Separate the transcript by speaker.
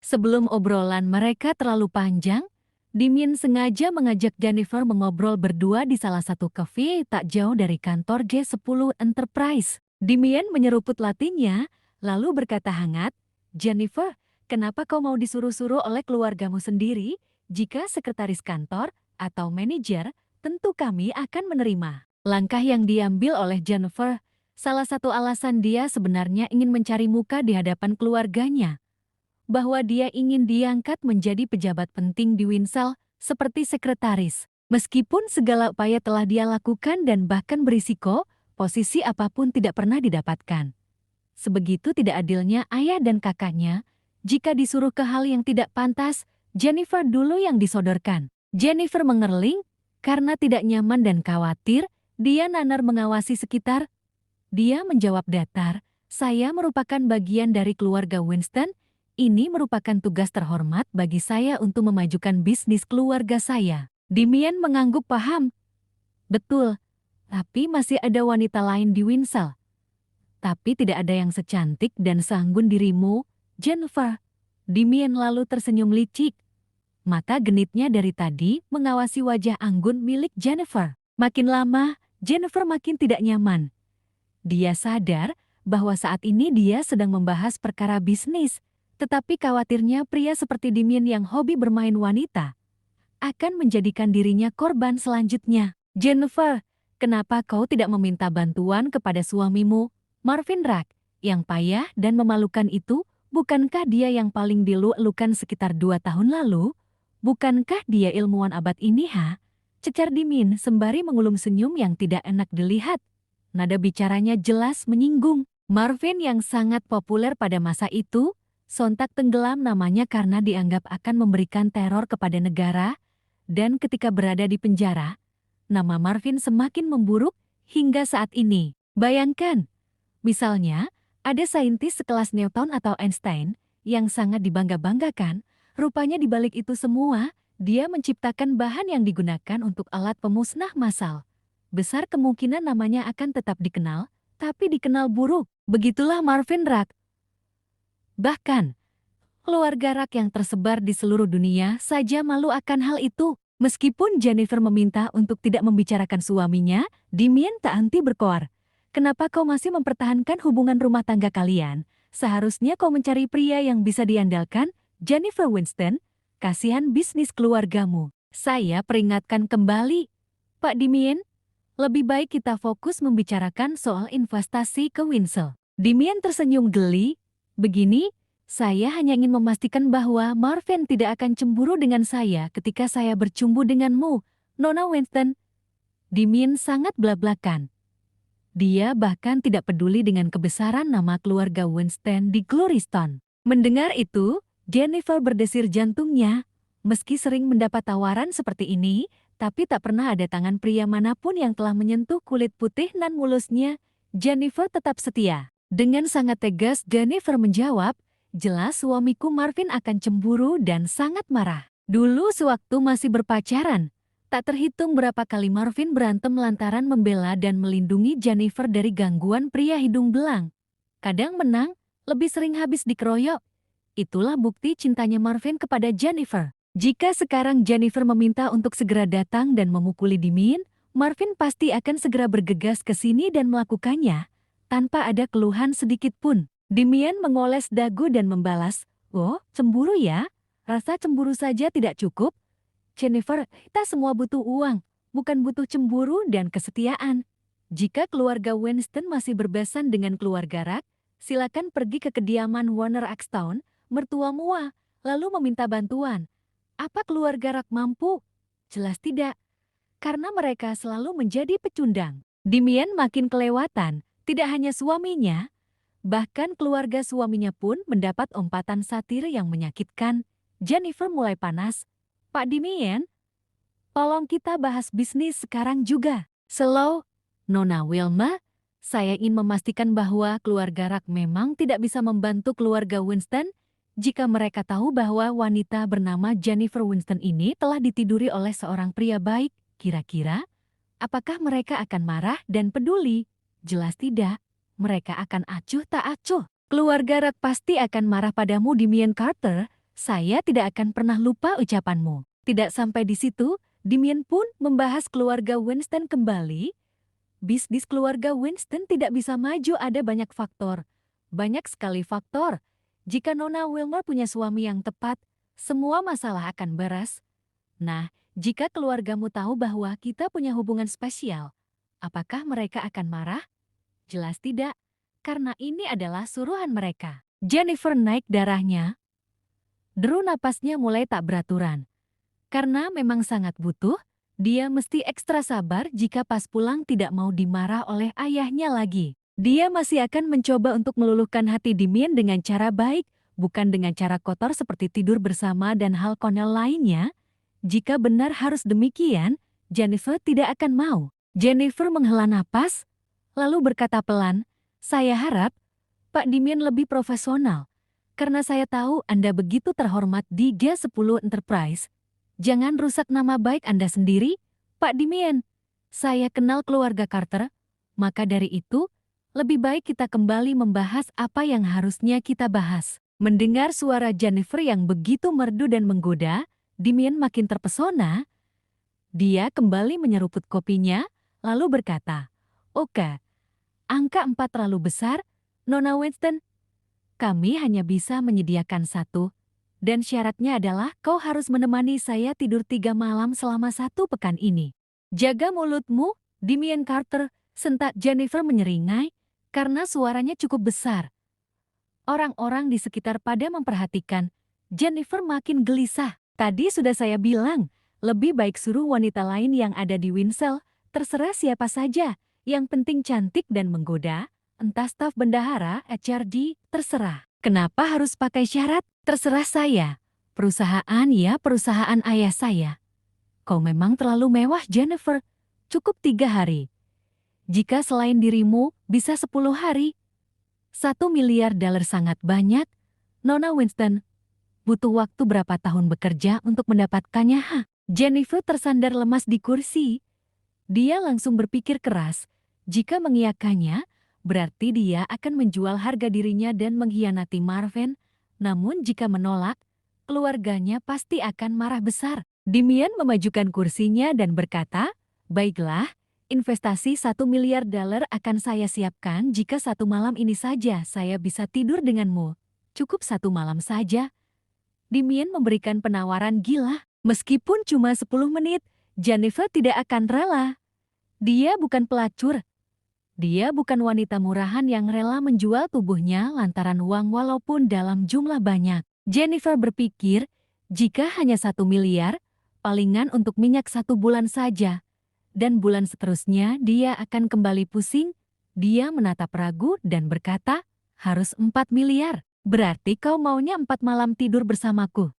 Speaker 1: Sebelum obrolan mereka terlalu panjang, Damien sengaja mengajak Jennifer mengobrol berdua di salah satu kafe tak jauh dari kantor G10 Enterprise. Damien menyeruput latinnya, lalu berkata hangat, "Jennifer, kenapa kau mau disuruh-suruh oleh keluargamu sendiri? Jika sekretaris kantor atau manajer, tentu kami akan menerima." Langkah yang diambil oleh Jennifer, salah satu alasan dia sebenarnya ingin mencari muka di hadapan keluarganya, bahwa dia ingin diangkat menjadi pejabat penting di Winsell seperti sekretaris. Meskipun segala upaya telah dia lakukan dan bahkan berisiko, posisi apapun tidak pernah didapatkan. Sebegitu tidak adilnya ayah dan kakaknya, jika disuruh ke hal yang tidak pantas, Jennifer dulu yang disodorkan. Jennifer mengerling, karena tidak nyaman dan khawatir, dia nanar mengawasi sekitar. Dia menjawab datar, "Saya merupakan bagian dari keluarga Winston. Ini merupakan tugas terhormat bagi saya untuk memajukan bisnis keluarga saya." Damien mengangguk paham. "Betul, tapi masih ada wanita lain di Winsell. Tapi tidak ada yang secantik dan seanggun dirimu, Jennifer." Damien lalu tersenyum licik. Mata genitnya dari tadi mengawasi wajah anggun milik Jennifer. Makin lama, Jennifer makin tidak nyaman. Dia sadar bahwa saat ini dia sedang membahas perkara bisnis, tetapi khawatirnya pria seperti Damien yang hobi bermain wanita akan menjadikan dirinya korban selanjutnya. "Jennifer, kenapa kau tidak meminta bantuan kepada suamimu, Marvin Rack, yang payah dan memalukan itu? Bukankah dia yang paling dilu-elukan sekitar 2 tahun lalu? Bukankah dia ilmuwan abad ini, ha?" Cecar Damien sembari mengulum senyum yang tidak enak dilihat. Nada bicaranya jelas menyinggung. Marvin yang sangat populer pada masa itu, sontak tenggelam namanya karena dianggap akan memberikan teror kepada negara, dan ketika berada di penjara, nama Marvin semakin memburuk hingga saat ini. Bayangkan, misalnya, ada saintis sekelas Newton atau Einstein yang sangat dibangga-banggakan, rupanya di balik itu semua, dia menciptakan bahan yang digunakan untuk alat pemusnah massal. Besar kemungkinan namanya akan tetap dikenal, tapi dikenal buruk. Begitulah Marvin Rack. Bahkan, keluarga Rack yang tersebar di seluruh dunia saja malu akan hal itu. Meskipun Jennifer meminta untuk tidak membicarakan suaminya, Damien tak henti berkoar. "Kenapa kau masih mempertahankan hubungan rumah tangga kalian? Seharusnya kau mencari pria yang bisa diandalkan, Jennifer Winston. Kasihan bisnis keluargamu." "Saya peringatkan kembali, Pak Damien. Lebih baik kita fokus membicarakan soal investasi ke Winsell." Damien tersenyum geli. "Begini, saya hanya ingin memastikan bahwa Marvin tidak akan cemburu dengan saya ketika saya bercumbu denganmu, Nona Winston." Damien sangat blak-blakan. Dia bahkan tidak peduli dengan kebesaran nama keluarga Winston di Glorystone. Mendengar itu, Jennifer berdesir jantungnya. Meski sering mendapat tawaran seperti ini, tapi tak pernah ada tangan pria manapun yang telah menyentuh kulit putih nan mulusnya, Jennifer tetap setia. Dengan sangat tegas Jennifer menjawab, "Jelas suamiku Marvin akan cemburu dan sangat marah. Dulu sewaktu masih berpacaran, tak terhitung berapa kali Marvin berantem lantaran membela dan melindungi Jennifer dari gangguan pria hidung belang. Kadang menang, lebih sering habis dikeroyok. Itulah bukti cintanya Marvin kepada Jennifer. Jika sekarang Jennifer meminta untuk segera datang dan memukuli Damien, Marvin pasti akan segera bergegas ke sini dan melakukannya, tanpa ada keluhan sedikit pun." Damien mengoles dagu dan membalas, "Oh, cemburu ya? Rasa cemburu saja tidak cukup. Jennifer, kita semua butuh uang, bukan butuh cemburu dan kesetiaan. Jika keluarga Winston masih berbesan dengan keluarga Rack, silakan pergi ke kediaman Warner Axtown, mertua Mua, lalu meminta bantuan. Apa keluarga Rack mampu? Jelas tidak, karena mereka selalu menjadi pecundang." Damien makin kelewatan, tidak hanya suaminya, bahkan keluarga suaminya pun mendapat umpatan satir yang menyakitkan. Jennifer mulai panas. "Pak Damien, tolong kita bahas bisnis sekarang juga." "Slow, Nona Wilma. Saya ingin memastikan bahwa keluarga Rack memang tidak bisa membantu keluarga Winston jika mereka tahu bahwa wanita bernama Jennifer Winston ini telah ditiduri oleh seorang pria baik. Kira-kira, apakah mereka akan marah dan peduli? Jelas tidak. Mereka akan acuh tak acuh. Keluarga Rack pasti akan marah padamu, Damien Carter. Saya tidak akan pernah lupa ucapanmu. Tidak sampai di situ, Damien pun membahas keluarga Winston kembali. Bisnis keluarga Winston tidak bisa maju, ada banyak faktor. Banyak sekali faktor. Jika Nona Wilmer punya suami yang tepat, semua masalah akan beres. Nah, jika keluargamu tahu bahwa kita punya hubungan spesial, apakah mereka akan marah? Jelas tidak, karena ini adalah suruhan mereka. Jennifer naik darahnya. Deru napasnya mulai tak beraturan. Karena memang sangat butuh, dia mesti ekstra sabar jika pas pulang tidak mau dimarah oleh ayahnya lagi. Dia masih akan mencoba untuk meluluhkan hati Damien dengan cara baik, bukan dengan cara kotor seperti tidur bersama dan hal konyol lainnya. Jika benar harus demikian, Jennifer tidak akan mau. Jennifer menghela napas, lalu berkata pelan, "Saya harap Pak Damien lebih profesional. Karena saya tahu Anda begitu terhormat di G10 Enterprise. Jangan rusak nama baik Anda sendiri, Pak Damien. Saya kenal keluarga Carter, maka dari itu, lebih baik kita kembali membahas apa yang harusnya kita bahas." Mendengar suara Jennifer yang begitu merdu dan menggoda, Damien makin terpesona. Dia kembali menyeruput kopinya, lalu berkata, "Oke, angka 4 terlalu besar, Nona Winston. Kami hanya bisa menyediakan satu, dan syaratnya adalah kau harus menemani saya tidur 3 malam selama 1 pekan ini." "Jaga mulutmu, Damien Carter," sentak Jennifer menyeringai, karena suaranya cukup besar. Orang-orang di sekitar pada memperhatikan. Jennifer makin gelisah. "Tadi sudah saya bilang, lebih baik suruh wanita lain yang ada di Winsell, terserah siapa saja, yang penting cantik dan menggoda, entah staf bendahara, HRD, terserah. Kenapa harus pakai syarat? Terserah saya. Perusahaan ya perusahaan ayah saya." "Kau memang terlalu mewah, Jennifer. Cukup 3 hari. Jika selain dirimu, bisa 10 hari. $1 miliar sangat banyak, Nona Winston. Butuh waktu berapa tahun bekerja untuk mendapatkannya?" Jennifer tersandar lemas di kursi. Dia langsung berpikir keras. Jika mengiyakannya, berarti dia akan menjual harga dirinya dan mengkhianati Marvin. Namun jika menolak, keluarganya pasti akan marah besar. Damien memajukan kursinya dan berkata, "Baiklah, investasi $1 miliar akan saya siapkan jika 1 malam ini saja saya bisa tidur denganmu. Cukup 1 malam saja." Damien memberikan penawaran gila. Meskipun cuma 10 menit, Jennifer tidak akan rela. Dia bukan pelacur. Dia bukan wanita murahan yang rela menjual tubuhnya lantaran uang walaupun dalam jumlah banyak. Jennifer berpikir, jika hanya 1 miliar, palingan untuk minyak 1 bulan saja. Dan bulan seterusnya dia akan kembali pusing. Dia menatap ragu dan berkata, "Harus 4 miliar. Berarti kau maunya 4 malam tidur bersamaku."